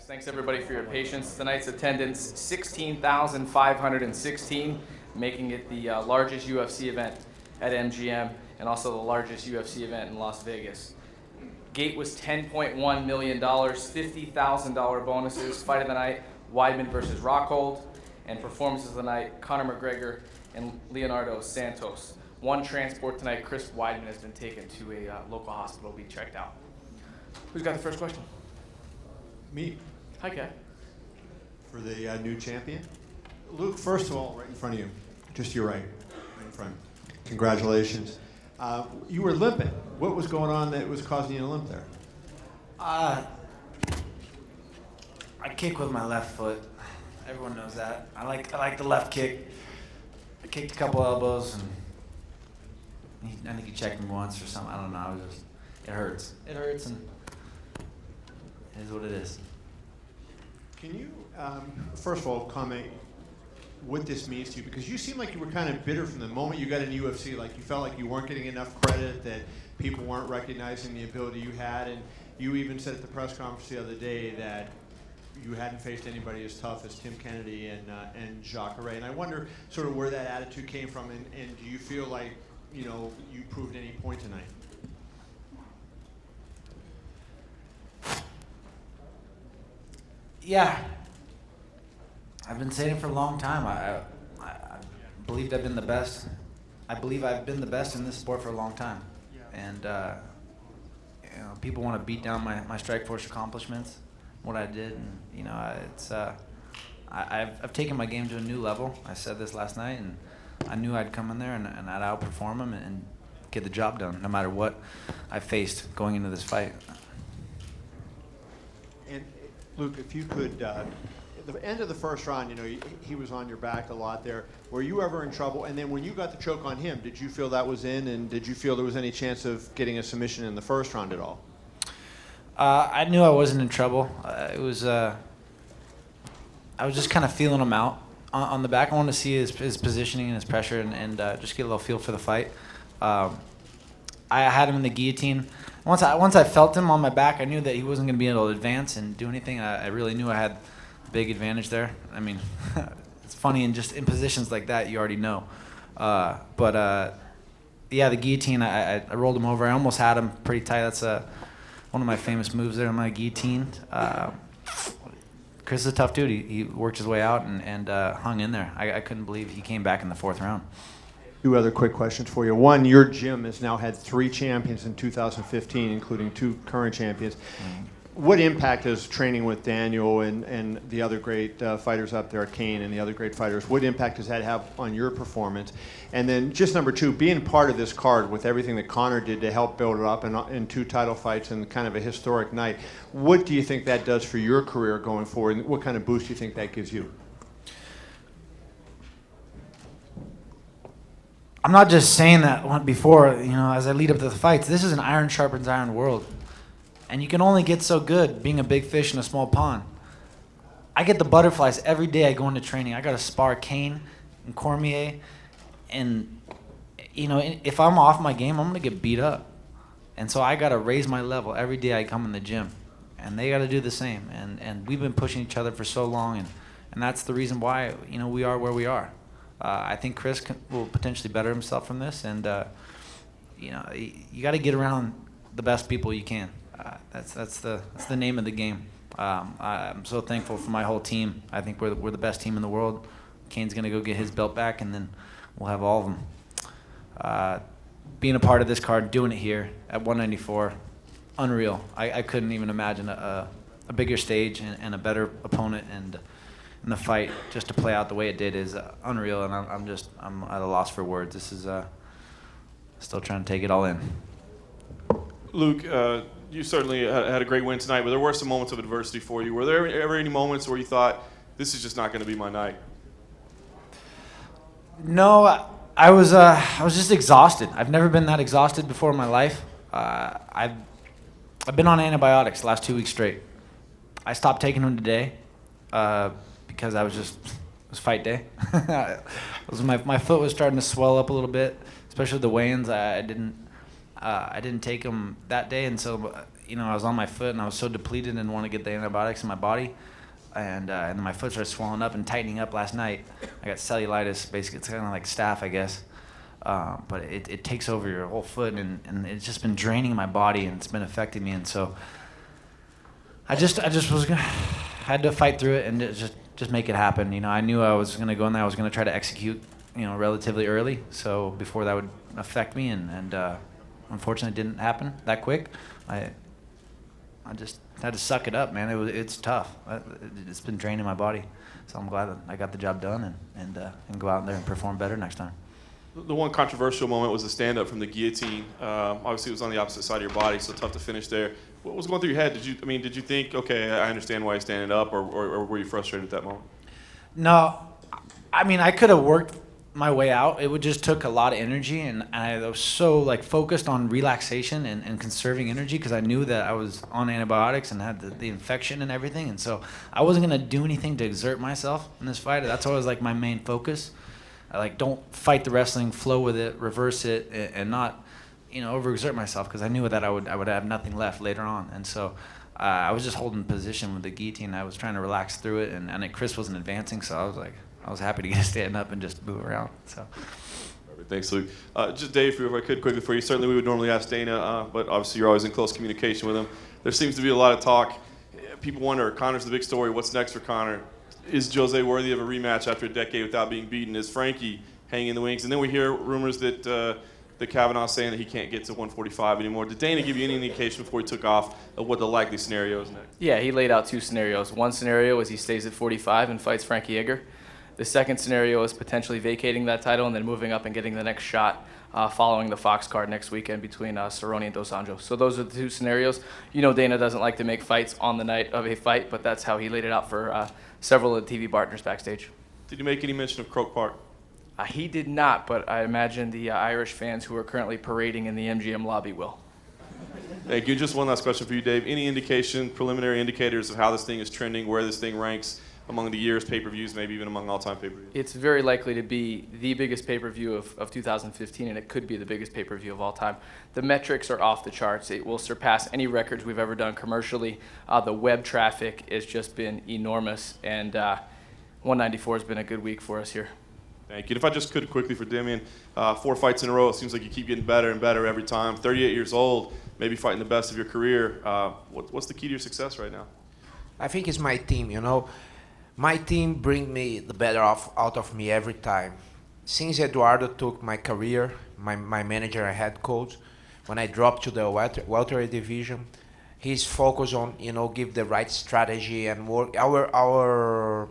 Thanks everybody for your patience. Tonight's attendance, 16,516, making it the largest UFC event at MGM and also the largest UFC event in Las Vegas. Gate was $10.1 million, $50,000 bonuses. Fight of the night, Weidman versus Rockhold. And performances of the night, Conor McGregor and Leonardo Santos. One transport tonight, Chris Weidman has been taken to a local hospital to be checked out. Who's got the first question? Me. Hi, Kat. For the new champion. Luke, first of all, right in front of you, just your right in front. Congratulations. You were limping. What was going on that was causing you to limp there? I kick with my left foot. Everyone knows that. I like the left kick. I kicked a couple elbows, and I think he checked me once or something. I don't know. It hurts. It hurts, and it is what it is. Can you, first of all, comment what this means to you? Because you seem like you were kind of bitter from the moment you got in UFC. Like you felt like you weren't getting enough credit, that people weren't recognizing the ability you had. And you even said at the press conference the other day that you hadn't faced anybody as tough as Tim Kennedy and Jacare. And I wonder sort of where that attitude came from. And do you feel like, you know, you proved any point tonight? Yeah. I've been saying it for a long time. I believed I've been the best. I believe I've been the best in this sport for a long time. And you know, people want to beat down my Strikeforce accomplishments, what I did, and you know, I've taken my game to a new level. I said this last night, and I knew I'd come in there and I'd outperform them and get the job done, no matter what I faced going into this fight. And Luke, if you could, at the end of the first round, you know, he was on your back a lot there. Were you ever in trouble? And then when you got the choke on him, did you feel that was in? And did you feel there was any chance of getting a submission in the first round at all? I knew I wasn't in trouble. I was just kind of feeling him out on the back. I wanted to see his positioning and his pressure and just get a little feel for the fight. I had him in the guillotine. Once I felt him on my back, I knew that he wasn't going to be able to advance and do anything. I really knew I had a big advantage there. I mean, it's funny, and just in positions like that, you already know. Yeah, the guillotine, I rolled him over. I almost had him pretty tight. That's one of my famous moves there, my guillotine. Chris is a tough dude. He worked his way out and hung in there. I couldn't believe he came back in the fourth round. Two other quick questions for you. One, your gym has now had 3 champions in 2015, including 2 current champions. What impact does training with Daniel and the other great fighters up there, Kane and the other great fighters, what impact does that have on your performance? And then just number 2, being part of this card with everything that Conor did to help build it up in 2 title fights and kind of a historic night, what do you think that does for your career going forward, and what kind of boost do you think that gives you? I'm not just saying that before, you know, as I lead up to the fights. This is an iron sharpens iron world. And you can only get so good being a big fish in a small pond. I get the butterflies every day I go into training. I got to spar Kane and Cormier. And, you know, if I'm off my game, I'm going to get beat up. And so I got to raise my level every day I come in the gym. And they got to do the same. And we've been pushing each other for so long. And that's the reason why, you know, we are where we are. I think Chris will potentially better himself from this. And, you know, you got to get around the best people you can. That's the name of the game. I'm so thankful for my whole team. I think we're the best team in the world. Kane's gonna go get his belt back, and then we'll have all of them. Being a part of this card, doing it here at 194, unreal. I couldn't even imagine a bigger stage and a better opponent, and in the fight just to play out the way it did is unreal. And I'm at a loss for words. This is still trying to take it all in. Luke, you certainly had a great win tonight, but there were some moments of adversity for you. Were there ever any moments where you thought, this is just not going to be my night? No, I was just exhausted. I've never been that exhausted before in my life. I've been on antibiotics the last 2 weeks straight. I stopped taking them today because it was fight day. My foot was starting to swell up a little bit, especially the weigh-ins. I I didn't take them that day, and so I was on my foot, and I was so depleted and didn't want to get the antibiotics in my body, and my foot started swelling up and tightening up last night. I got cellulitis, basically. It's kind of like staph, I guess. But it takes over your whole foot, and it's just been draining my body, and it's been affecting me, and so I just had to fight through it and just make it happen. I knew I was going to go in there. I was going to try to execute, relatively early, so before that would affect me, and unfortunately it didn't happen that quick. I just had to suck it up, man. It's tough. It's been draining my body, so I'm glad that I got the job done and go out there and perform better next time. The one controversial moment was the stand-up from the guillotine. Obviously, it was on the opposite side of your body, so tough to finish there. What was going through your head? Did you think, okay, I understand why he's standing up, or were you frustrated at that moment? No, I could have worked my way out. It just took a lot of energy, and I was so focused on relaxation and conserving energy because I knew that I was on antibiotics and had the infection and everything, and so I wasn't gonna do anything to exert myself in this fight. That's always my main focus. I don't fight the wrestling, flow with it, reverse it, and not, overexert myself because I knew that I would have nothing left later on. And so I was just holding position with the guillotine. I was trying to relax through it, and Chris wasn't advancing, so I was happy to get stand up and just move around. So. Perfect. Thanks, Luke. Just Dave, if I could quickly for you. Certainly, we would normally ask Dana, but obviously you're always in close communication with him. There seems to be a lot of talk. People wonder, Conor's the big story. What's next for Conor? Is Jose worthy of a rematch after a decade without being beaten? Is Frankie hanging in the wings? And then we hear rumors that Kavanaugh's saying that he can't get to 145 anymore. Did Dana give you any indication before he took off of what the likely scenario is next? Yeah, he laid out two scenarios. One scenario is he stays at 45 and fights Frankie Edgar. The second scenario is potentially vacating that title and then moving up and getting the next shot following the Fox card next weekend between Cerrone and Dos Anjos. So those are the two scenarios. Dana doesn't like to make fights on the night of a fight, but that's how he laid it out for several of the TV partners backstage. Did you make any mention of Croke Park? He did not, but I imagine the Irish fans who are currently parading in the MGM lobby will. Thank you. Just one last question for you, Dave. Any indication, preliminary indicators of how this thing is trending, where this thing ranks among the year's pay-per-views, maybe even among all-time pay-per-views? It's very likely to be the biggest pay-per-view of 2015, and it could be the biggest pay-per-view of all time. The metrics are off the charts. It will surpass any records we've ever done commercially. The web traffic has just been enormous, and 194 has been a good week for us here. Thank you. And if I just could quickly for Demian, 4 fights in a row. It seems like you keep getting better and better every time. 38 years old, maybe fighting the best of your career. What's the key to your success right now? I think it's my team, My team bring me the better out of me every time. Since Eduardo took my career, my manager and head coach, when I dropped to the welterweight division, he's focused on, give the right strategy and work. Our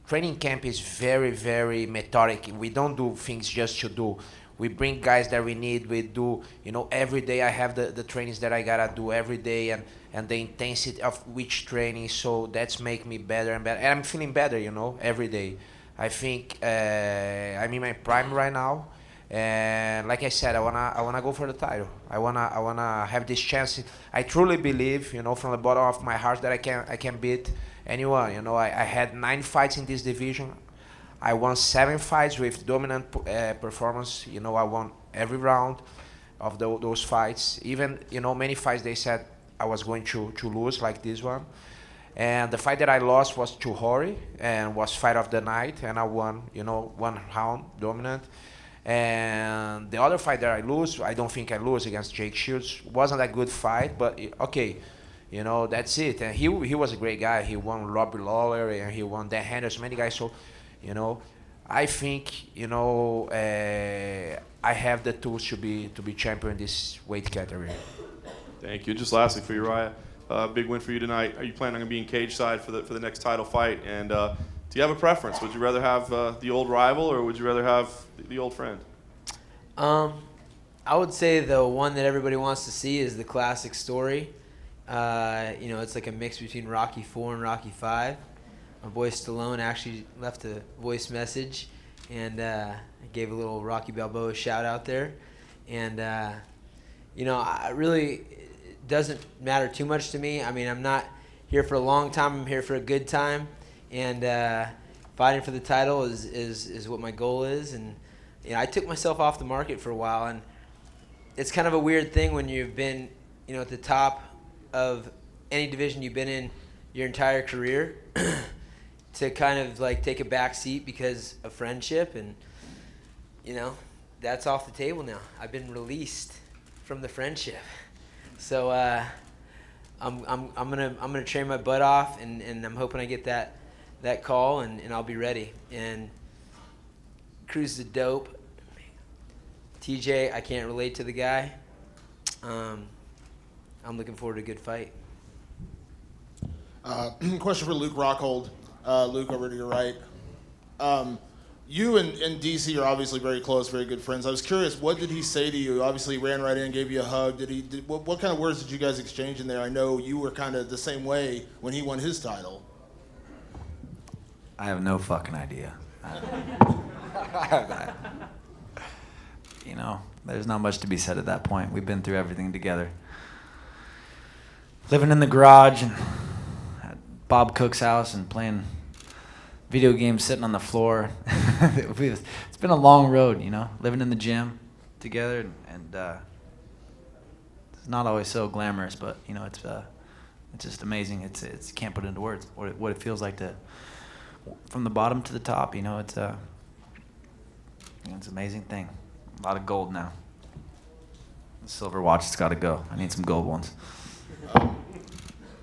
training camp is very, very methodic. We don't do things just to do. We bring guys that we need. We do, every day I have the trainings that I gotta do every day and the intensity of which training. So that's make me better and better. And I'm feeling better, every day. I think I'm in my prime right now. And like I said, I wanna go for the title. I wanna have this chance. I truly believe, from the bottom of my heart that I can beat anyone. I had 9 fights in this division. I won 7 fights with dominant performance. I won every round of those fights. Even, many fights they said I was going to lose, like this one. And the fight that I lost was to Rory, and was fight of the night, and I won, 1 round dominant. And the other fight that I lose, I don't think I lose against Jake Shields. Wasn't a good fight, but okay. That's it. And he was a great guy. He won Robbie Lawler, and he won Dan Henderson, many guys. So, I think, I have the tools to be champion in this weight category. Thank you. Just lastly for Urijah, big win for you tonight. Are you planning on being cage side for the next title fight? And do you have a preference? Would you rather have the old rival, or would you rather have the old friend? I would say the one that everybody wants to see is the classic story. It's like a mix between Rocky 4 and Rocky 5. My boy Stallone actually left a voice message, and I gave a little Rocky Balboa shout out there. And, I really, it doesn't matter too much to me. I'm not here for a long time. I'm here for a good time. And fighting for the title is what my goal is. And, I took myself off the market for a while. And it's kind of a weird thing when you've been, at the top of any division you've been in your entire career to kind of like take a back seat because of friendship, and that's off the table now. I've been released from the friendship, so I'm gonna train my butt off, and I'm hoping I get that call, and I'll be ready. And Cruz is dope. TJ, I can't relate to the guy. I'm looking forward to a good fight. Question for Luke Rockhold. Luke, over to your right. You and DC are obviously very close, very good friends. I was curious, what did he say to you? Obviously, he ran right in, gave you a hug. What kind of words did you guys exchange in there? I know you were kind of the same way when he won his title. I have no fucking idea. There's not much to be said at that point. We've been through everything together. Living in the garage and at Bob Cook's house and playing video games, sitting on the floor. It's been a long road, living in the gym together, and it's not always so glamorous, but it's just amazing. It's can't put into words what it feels like to, from the bottom to the top. It's an amazing thing. A lot of gold now. The silver watch has got to go. I need some gold ones.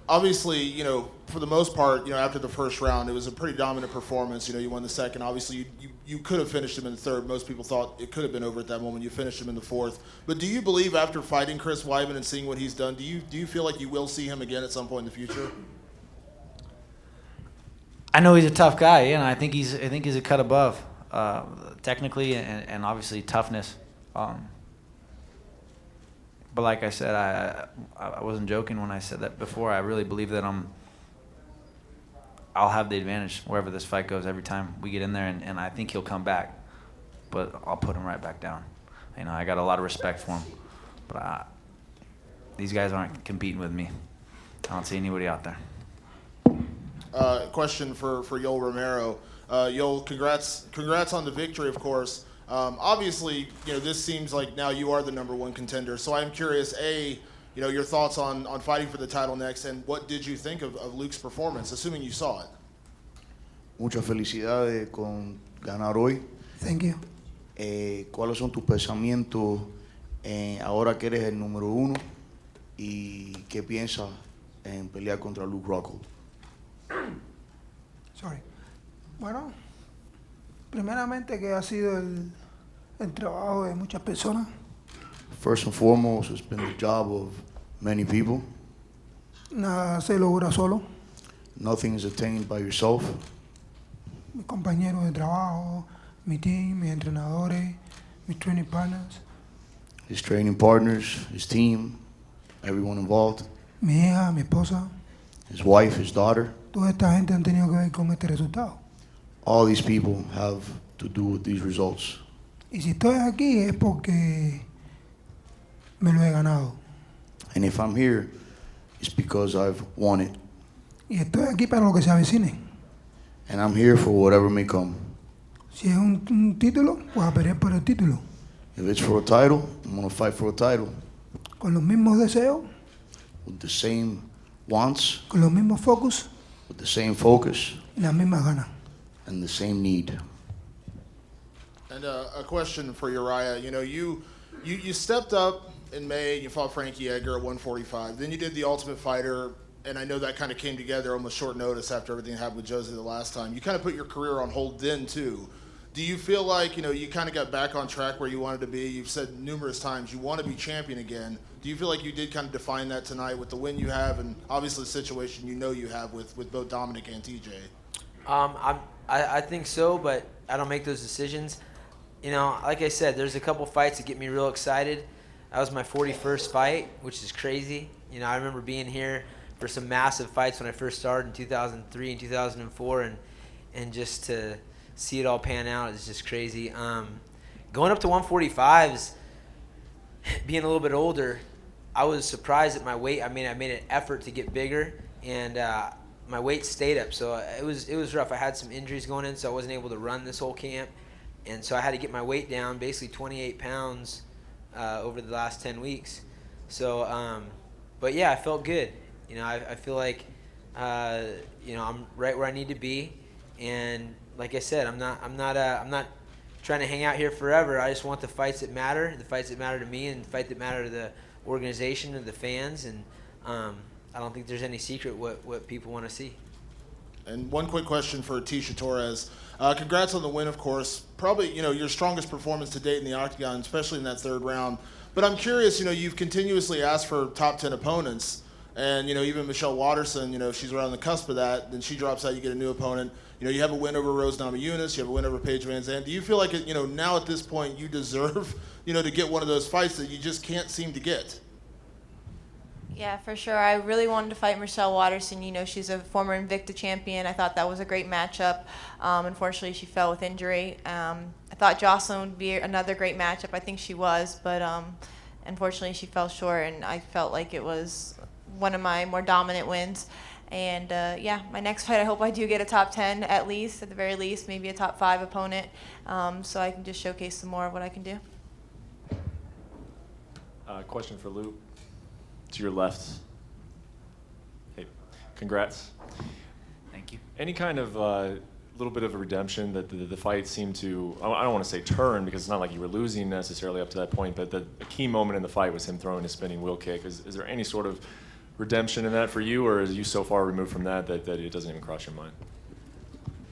Obviously, for the most part, after the first round, it was a pretty dominant performance. You won the second. Obviously, you could have finished him in the third. Most people thought it could have been over at that moment. You finished him in the fourth. But do you believe after fighting Chris Weidman and seeing what he's done, do you feel like you will see him again at some point in the future? I know he's a tough guy, and I think he's a cut above, technically and obviously toughness. But like I said, I wasn't joking when I said that before. I really believe that I'll have the advantage wherever this fight goes every time we get in there, and I think he'll come back, but I'll put him right back down. I got a lot of respect for him, but these guys aren't competing with me. I don't see anybody out there. Question for Yoel Romero. Yoel, congrats on the victory, of course. Obviously, this seems like now you are the number one contender. So I'm curious, your thoughts on fighting for the title next, and what did you think of Luke's performance, assuming you saw it? Muchas felicidades con ganar hoy. Thank you. ¿Cuáles son tus pensamientos ahora que eres el número uno y qué piensas en pelear contra Luke Rockhold? Sorry. Bueno, primeramente que ha sido el trabajo de muchas personas. First and foremost, it's been the job of many people. Nada se logra solo. Nothing is attained by yourself. Mis compañeros de trabajo, mi team, mis entrenadores, mis training partners. His training partners, his team, everyone involved. Mi hija, mi esposa. His wife, his daughter. Toda esta gente han tenido que ver con este resultado. All these people have to do with these results. Y si estoy aquí es porque me lo he ganado. And if I'm here, it's because I've won it. Y estoy aquí para lo que se avecine. And I'm here for whatever may come. Si es un título, pues a pelear por el título. If it's for a title, I'm going to fight for a title. Con los mismos deseos. With the same wants. Con los mismos focus. With the same focus. Y las mismas ganas. And the same need. And a question for Urijah. You stepped up in May. You fought Frankie Edgar at 145. Then you did the Ultimate Fighter, and I know that kind of came together almost short notice after everything that happened with Josie the last time. You kind of put your career on hold then too. Do you feel like you kind of got back on track where you wanted to be? You've said numerous times you want to be champion again. Do you feel like you did kind of define that tonight with the win you have, and obviously the situation you have with both Dominic and TJ? I think so, but I don't make those decisions. Like I said, there's a couple fights that get me real excited. That was my 41st fight, which is crazy. I remember being here for some massive fights when I first started in 2003 and 2004, and just to see it all pan out is just crazy. Going up to 145s, being a little bit older, I was surprised at my weight. I made an effort to get bigger, and my weight stayed up, so it was rough. I had some injuries going in, so I wasn't able to run this whole camp, and so I had to get my weight down, basically 28 pounds, over the last 10 weeks. So, but yeah, I felt good. You know, I feel like, you know, I'm right where I need to be. And like I said, I'm not trying to hang out here forever. I just want the fights that matter to me, and the fight that matter to the organization and the fans. And I don't think there's any secret what people want to see. And one quick question for Tecia Torres. Congrats on the win, of course. Probably, you know, your strongest performance to date in the octagon, especially in that third round. But I'm curious, you know, you've continuously asked for top 10 opponents. And, you know, even Michelle Waterson, you know, she's right on the cusp of that. Then she drops out, you get a new opponent. You know, you have a win over Rose Namajunas, you have a win over Paige Van Zandt. Do you feel like, you know, now at this point you deserve, you know, to get one of those fights that you just can't seem to get? Yeah, for sure. I really wanted to fight Michelle Waterson. You know, she's a former Invicta champion. I thought that was a great matchup. Unfortunately, she fell with injury. I thought Jocelyn would be another great matchup. I think she was, but unfortunately, she fell short, and I felt like it was one of my more dominant wins. And yeah, my next fight, I hope I do get a top 10 at least, at the very least, maybe a top 5 opponent, so I can just showcase some more of what I can do. Question for Lou. To your left. Hey, congrats. Thank you. Any kind of little bit of a redemption that the fight seemed to, I don't want to say turn, because it's not like you were losing necessarily up to that point, but the key moment in the fight was him throwing a spinning wheel kick. Is there any sort of redemption in that for you, or are you so far removed from that it doesn't even cross your mind?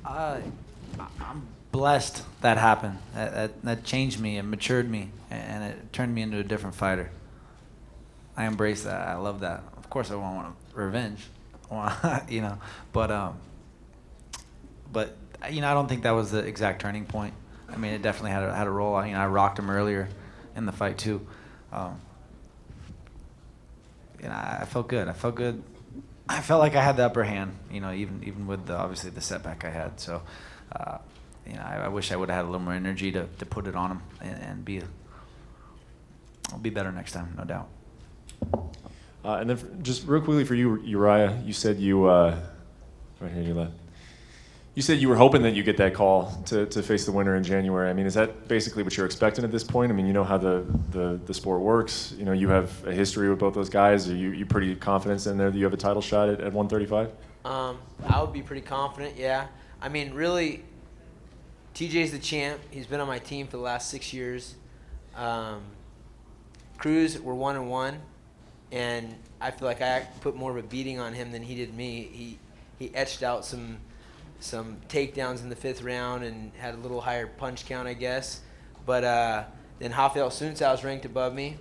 I'm blessed that happened. That changed me and matured me, and it turned me into a different fighter. I embrace that. I love that. Of course, I want revenge, you know. But you know, I don't think that was the exact turning point. I mean, it definitely had a role. You know, I rocked him earlier in the fight too. You know, I felt good. I felt like I had the upper hand. You know, even with obviously the setback I had. So, you know, I wish I would have had a little more energy to put it on him and I'll be better next time, no doubt. And then just real quickly for you, Urijah, you said right here, you left. You said you were hoping that you get that call to face the winner in January. I mean, is that basically what you're expecting at this point? I mean, you know how the sport works. You know, you have a history with both those guys. Are you pretty confident in there that you have a title shot at 135? I would be pretty confident, yeah. I mean, really, TJ's the champ. He's been on my team for the last 6 years. Cruz, we're 1-1. And I feel like I put more of a beating on him than he did me. He etched out some takedowns in the 5th round and had a little higher punch count, I guess. But then Rafael Sunsao is ranked above me.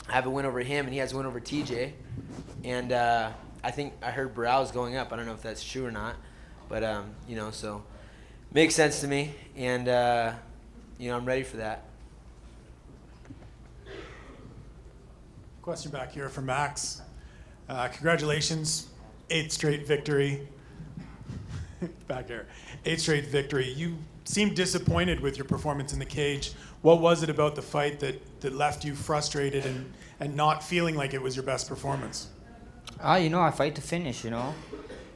I have a win over him, and he has a win over TJ. And I think I heard Barrow's going up. I don't know if that's true or not. But, you know, so makes sense to me. And, you know, I'm ready for that. Question back here from Max. Congratulations, 8th straight victory. Back here, 8th straight victory. You seemed disappointed with your performance in the cage. What was it about the fight that left you frustrated and not feeling like it was your best performance? You know, I fight to finish, you know.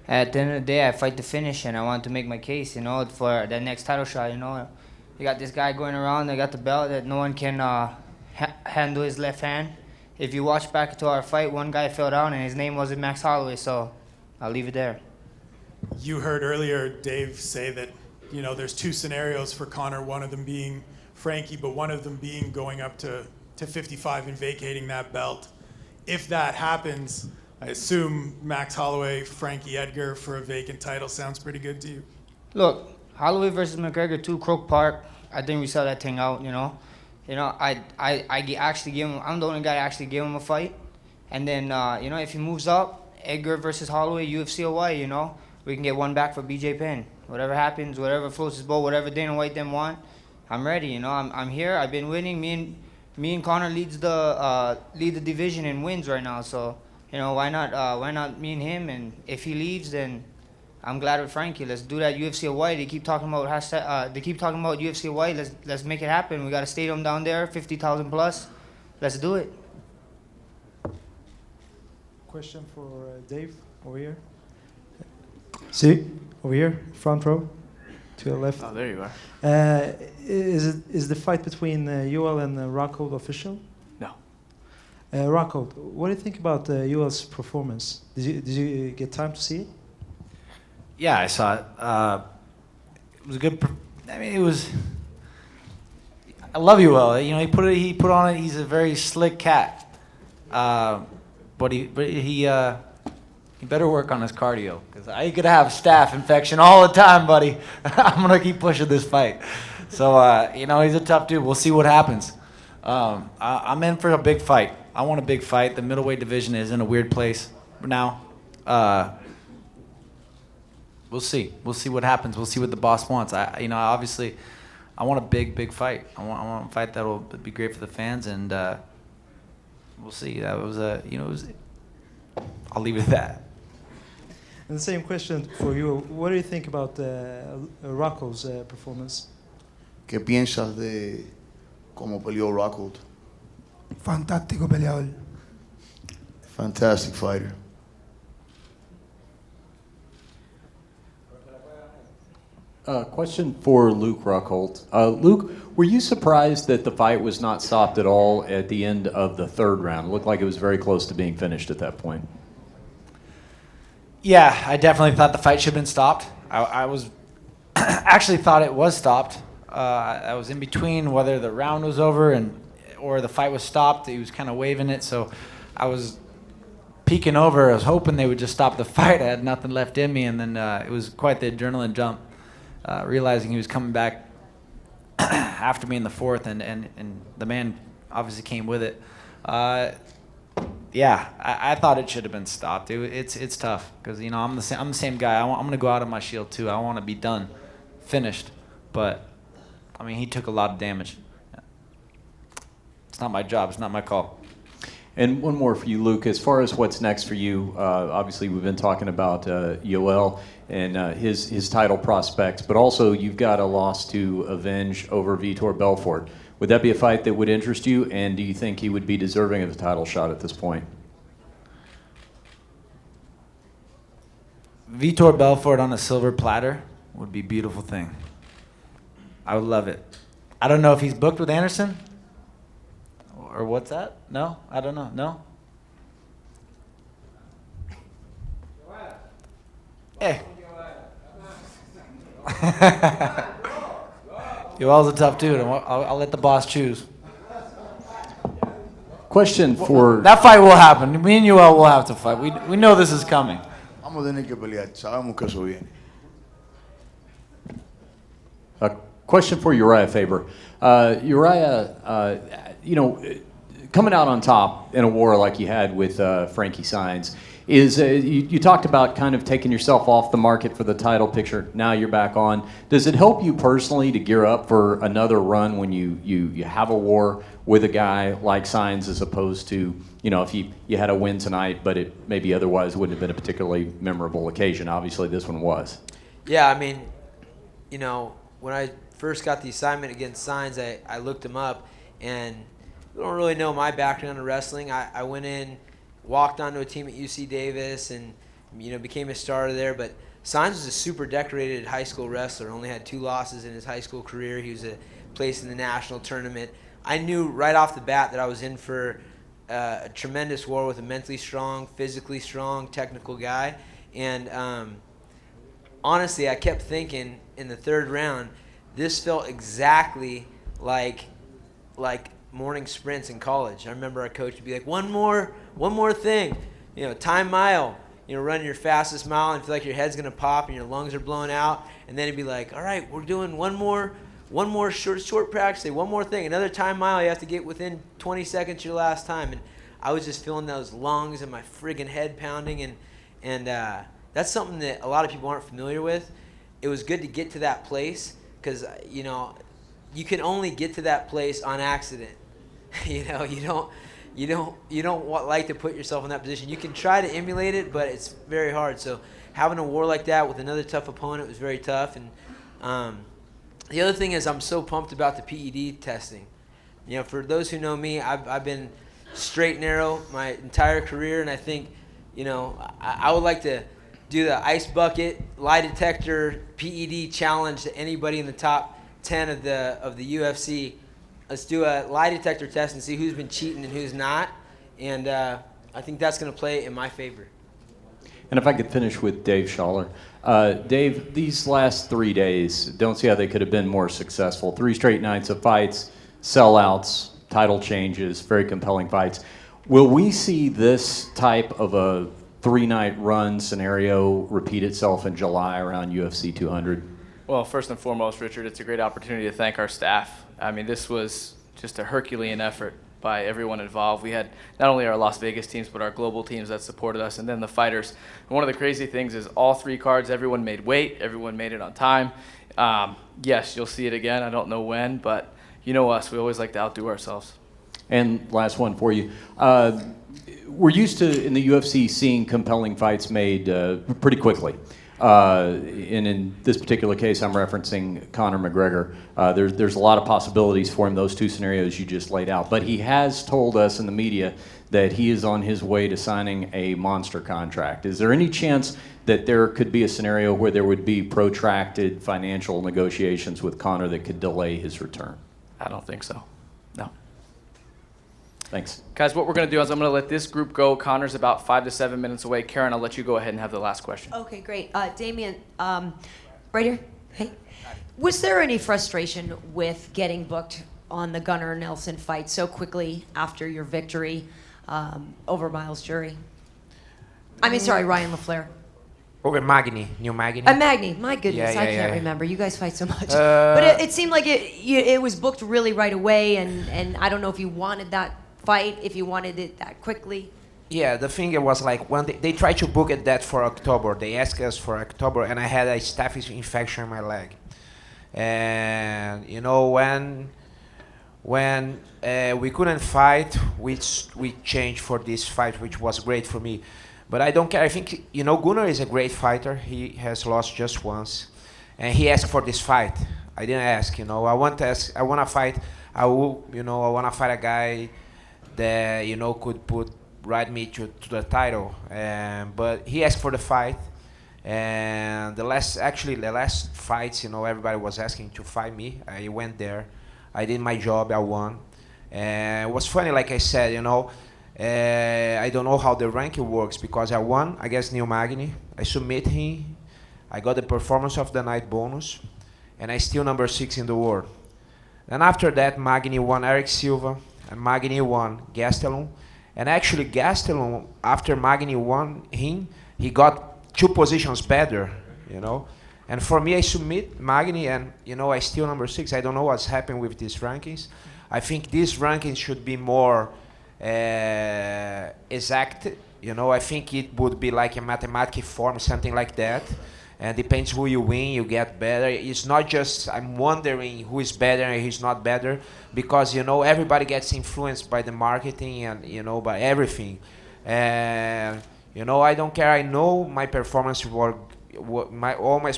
At the end of the day, I fight to finish, and I want to make my case, you know, for that next title shot, you know. You got this guy going around, they got the belt that no one can handle his left hand. If you watch back to our fight, one guy fell down, and his name wasn't Max Holloway, so I'll leave it there. You heard earlier Dave say that, you know, there's 2 scenarios for Conor, one of them being Frankie, but one of them being going up to 55 and vacating that belt. If that happens, I assume Max Holloway, Frankie Edgar for a vacant title sounds pretty good to you. Look, Holloway versus McGregor 2, Croke Park, I think we sell that thing out, you know. You know, I actually give him, I'm the only guy that actually gave him a fight. And then, you know, if he moves up, Edgar versus Holloway, UFC Hawaii, you know, we can get one back for BJ Penn. Whatever happens, whatever floats his boat, whatever Dana White them want, I'm ready, you know. I'm here, I've been winning. Me and Conor lead the division in wins right now, so, you know, why not me and him? And if he leaves, then I'm glad with Frankie. Let's do that UFC Hawaii. They keep talking about UFC Hawaii. Let's make it happen. We got a stadium down there, 50,000 plus. Let's do it. Question for Dave over here. See, over here, front row, to your left. Oh, there you are. Is the fight between Yoel and Rockhold official? No. Rockhold, what do you think about Yoel's performance? Did you get time to see it? Yeah, I saw it. It was a good. I mean, it was. I love Yoel. You know, he put on it. He's a very slick cat. But he better work on his cardio, because I could have staph infection all the time, buddy. I'm gonna keep pushing this fight. So you know, he's a tough dude. We'll see what happens. I'm in for a big fight. I want a big fight. The middleweight division is in a weird place now. We'll see. We'll see what happens. We'll see what the boss wants. Obviously, I want a big fight. I want a fight that will be great for the fans, and we'll see. That was I'll leave it at that. And the same question for you. What do you think about Rockhold's performance? ¿Qué piensas de cómo peleó Rockhold? Fantástico peleador. Fantastic fighter. Question for Luke Rockhold. Luke, were you surprised that the fight was not stopped at all at the end of the third round? It looked like it was very close to being finished at that point. Yeah, I definitely thought the fight should have been stopped. I was actually thought it was stopped. I was in between whether the round was over or the fight was stopped. He was kind of waving it, so I was peeking over. I was hoping they would just stop the fight. I had nothing left in me, and then it was quite the adrenaline jump, realizing he was coming back after me in the fourth, and the man obviously came with it. Yeah, I thought it should have been stopped. It's tough because I'm the same guy. I'm going to go out on my shield too. I want to be done, finished. But I mean, he took a lot of damage. It's not my job. It's not my call. And one more for you, Luke. As far as what's next for you, obviously we've been talking about Yoel and his title prospects, but also you've got a loss to avenge over Vitor Belfort. Would that be a fight that would interest you, and do you think he would be deserving of a title shot at this point? Vitor Belfort on a silver platter would be a beautiful thing. I would love it. I don't know if he's booked with Anderson, or what's that? No? I don't know. No? Hey. Yoel's a tough dude. I'll let the boss choose. Question for... That fight will happen. Me and Yoel will have to fight. We know this is coming. Vamos a tener que pelear. Sabemos que eso viene. A question for Urijah Faber. Urijah, coming out on top in a war like you had with Frankie Saenz, you talked about kind of taking yourself off the market for the title picture. Now you're back on. Does it help you personally to gear up for another run when you have a war with a guy like Saenz, as opposed to, if you had a win tonight, but it maybe otherwise wouldn't have been a particularly memorable occasion? Obviously this one was. Yeah, I mean, when I first got the assignment against Saenz, I looked him up, and you don't really know my background in wrestling. I went in, walked onto a team at UC Davis, and became a starter there. But Saenz was a super decorated high school wrestler. Only had 2 losses in his high school career. He was placed in the national tournament. I knew right off the bat that I was in for a tremendous war with a mentally strong, physically strong, technical guy. And honestly, I kept thinking in the third round, this felt exactly like morning sprints in college. I remember our coach would be like, one more thing, time mile, run your fastest mile and feel like your head's gonna pop and your lungs are blown out, and then he'd be like, all right, we're doing one more short practice day, one more thing, another time mile, you have to get within 20 seconds your last time. And I was just feeling those lungs and my friggin' head pounding, and that's something that a lot of people aren't familiar with. It was good to get to that place, because you can only get to that place on accident. You don't like to put yourself in that position. You can try to emulate it, but it's very hard. So having a war like that with another tough opponent was very tough. And the other thing is, I'm so pumped about the PED testing. For those who know me, I've been straight and narrow my entire career, and I think I would like to do the ice bucket lie detector PED challenge to anybody in the top 10 of the UFC. Let's do a lie detector test and see who's been cheating and who's not. And I think that's going to play in my favor. And if I could finish with Dave Sholler. Dave, these last 3 days, don't see how they could have been more successful. 3 straight nights of fights, sellouts, title changes, very compelling fights. Will we see this type of a 3-night run scenario repeat itself in July around UFC 200? Well, first and foremost, Richard, it's a great opportunity to thank our staff. I mean, this was just a Herculean effort by everyone involved. We had not only our Las Vegas teams, but our global teams that supported us, and then the fighters. And one of the crazy things is all 3 cards, everyone made weight, everyone made it on time. Yes, you'll see it again. I don't know when, but you know us. We always like to outdo ourselves. And last one for you. We're used to, in the UFC, seeing compelling fights made pretty quickly. And in this particular case, I'm referencing Conor McGregor. There's a lot of possibilities for him, those 2 scenarios you just laid out. But he has told us in the media that he is on his way to signing a monster contract. Is there any chance that there could be a scenario where there would be protracted financial negotiations with Conor that could delay his return? I don't think so. No. Thanks. Guys, what we're going to do is I'm going to let this group go. Connor's about 5 to 7 minutes away. Karen, I'll let you go ahead and have the last question. Okay, great. Damian, right here. Hey. Was there any frustration with getting booked on the Gunnar Nelson fight so quickly after your victory over Miles Jury? I mean, sorry, Ryan LaFleur. Over Magny, New Magny. Magny, my goodness, I can't remember. You guys fight so much. But it seemed like it was booked really right away, and I don't know if you wanted that fight, if you wanted it that quickly. Yeah, the thing was like when they tried to book it that for October. They asked us for October, and I had a staph infection in my leg. And you know when we couldn't fight, we changed for this fight, which was great for me. But I don't care. I think Gunnar is a great fighter. He has lost just once, and he asked for this fight. I didn't ask. I want to fight. I want to fight a guy that could ride me to the title, but he asked for the fight, and the last fights, everybody was asking to fight me. I went there, I did my job, I won, and it was funny, like I said, I don't know how the ranking works because I won against Neil Magny, I submit him, I got the performance of the night bonus, and I still number 6 in the world. And after that, Magny won Eric Silva, and Magny won Gastelum. And actually, Gastelum, after Magny won him, he got 2 positions better, And for me, I submit Magny, and, I still number 6. I don't know what's happened with these rankings. I think these rankings should be more exact. I think it would be like a mathematical form, something like that. And depends who you win, you get better. It's not just I'm wondering who is better and who's not better, because everybody gets influenced by the marketing and by everything. And I don't care. I know my performance all my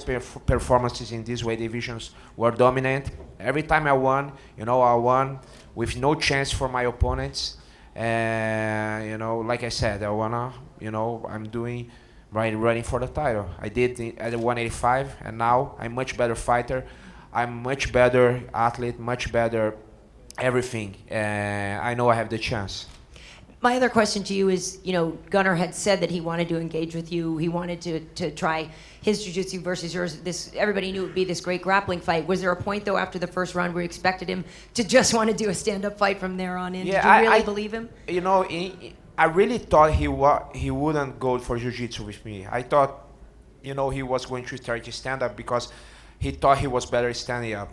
performances in these weight divisions were dominant. Every time I won, I won with no chance for my opponents. And like I said, I wanna, I'm doing. Running for the title. I did at the 185, and now I'm much better fighter. I'm much better athlete, much better everything. And I know I have the chance. My other question to you is, Gunnar had said that he wanted to engage with you. He wanted to try his jiu-jitsu versus yours. Everybody knew it would be this great grappling fight. Was there a point, though, after the first round where you expected him to just want to do a stand-up fight from there on in? Yeah, Did you really believe him? I really thought he wouldn't go for jiu-jitsu with me. I thought, he was going to start to stand up because he thought he was better standing up.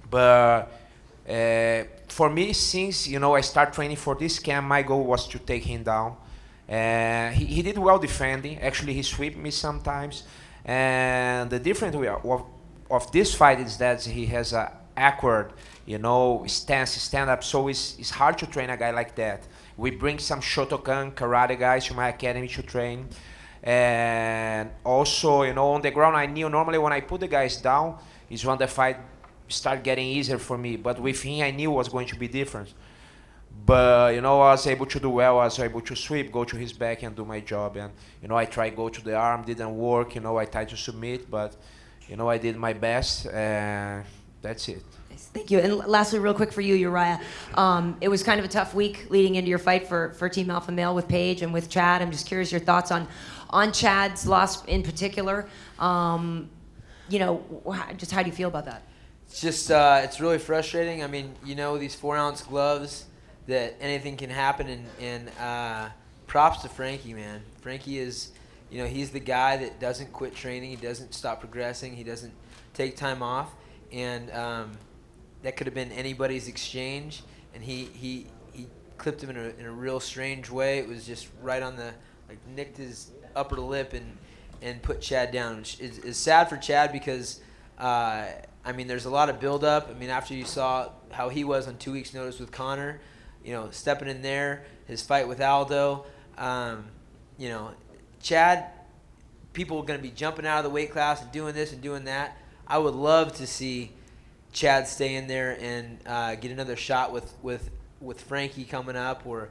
But for me, since I started training for this camp, my goal was to take him down. He did well defending. Actually, he swept me sometimes. And the difference of this fight is that he has a awkward, stand up. So it's hard to train a guy like that. We bring some Shotokan karate guys to my academy to train. And also, on the ground, I knew normally when I put the guys down is when the fight start getting easier for me. But with him, I knew it was going to be different. But, you know, I was able to do well. I was able to sweep, go to his back and do my job. And, you know, I tried go to the arm, didn't work. You know, I tried to submit, but, you know, I did my best, and that's it. Thank you. And lastly, real quick for you, Urijah, it was kind of a tough week leading into your fight for Team Alpha Male with Paige and with Chad. I'm just curious your thoughts on Chad's loss in particular. You know, just how do you feel about that? It's just, it's really frustrating. I mean, you know, these 4-ounce gloves, that anything can happen, and props to Frankie, man. Frankie is, you know, he's the guy that doesn't quit training. He doesn't stop progressing. He doesn't take time off, and that could have been anybody's exchange, and he clipped him in a real strange way. It was just right on the, like, nicked his upper lip and put Chad down, which is sad for Chad because, I mean, there's a lot of buildup. I mean, after you saw how he was on 2 weeks' notice with Conor, you know, stepping in there, his fight with Aldo, you know, Chad, people are going to be jumping out of the weight class and doing this and doing that. I would love to see Chad stay in there and get another shot with Frankie coming up, or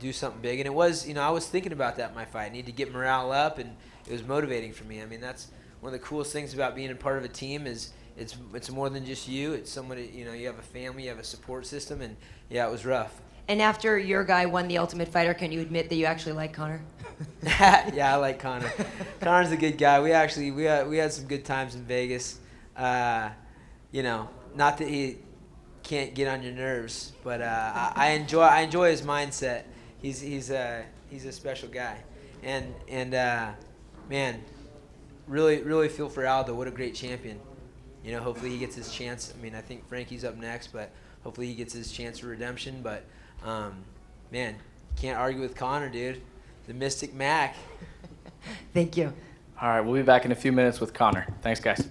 do something big. And it was, you know, I was thinking about that in my fight. I need to get morale up, and it was motivating for me. I mean, that's one of the coolest things about being a part of a team is it's more than just you. It's somebody, you know, you have a family, you have a support system, and yeah, it was rough. And after your guy won the Ultimate Fighter, can you admit that you actually like Conor? Yeah, I like Conor. Conor's a good guy. We had some good times in Vegas. You know, not that he can't get on your nerves, but I enjoy his mindset. He's a special guy, and man, really feel for Aldo. What a great champion. You know, hopefully he gets his chance. I mean, I think Frankie's up next, but hopefully he gets his chance for redemption. But man, can't argue with Conor, dude. The Mystic Mac. Thank you. All right, we'll be back in a few minutes with Conor. Thanks, guys.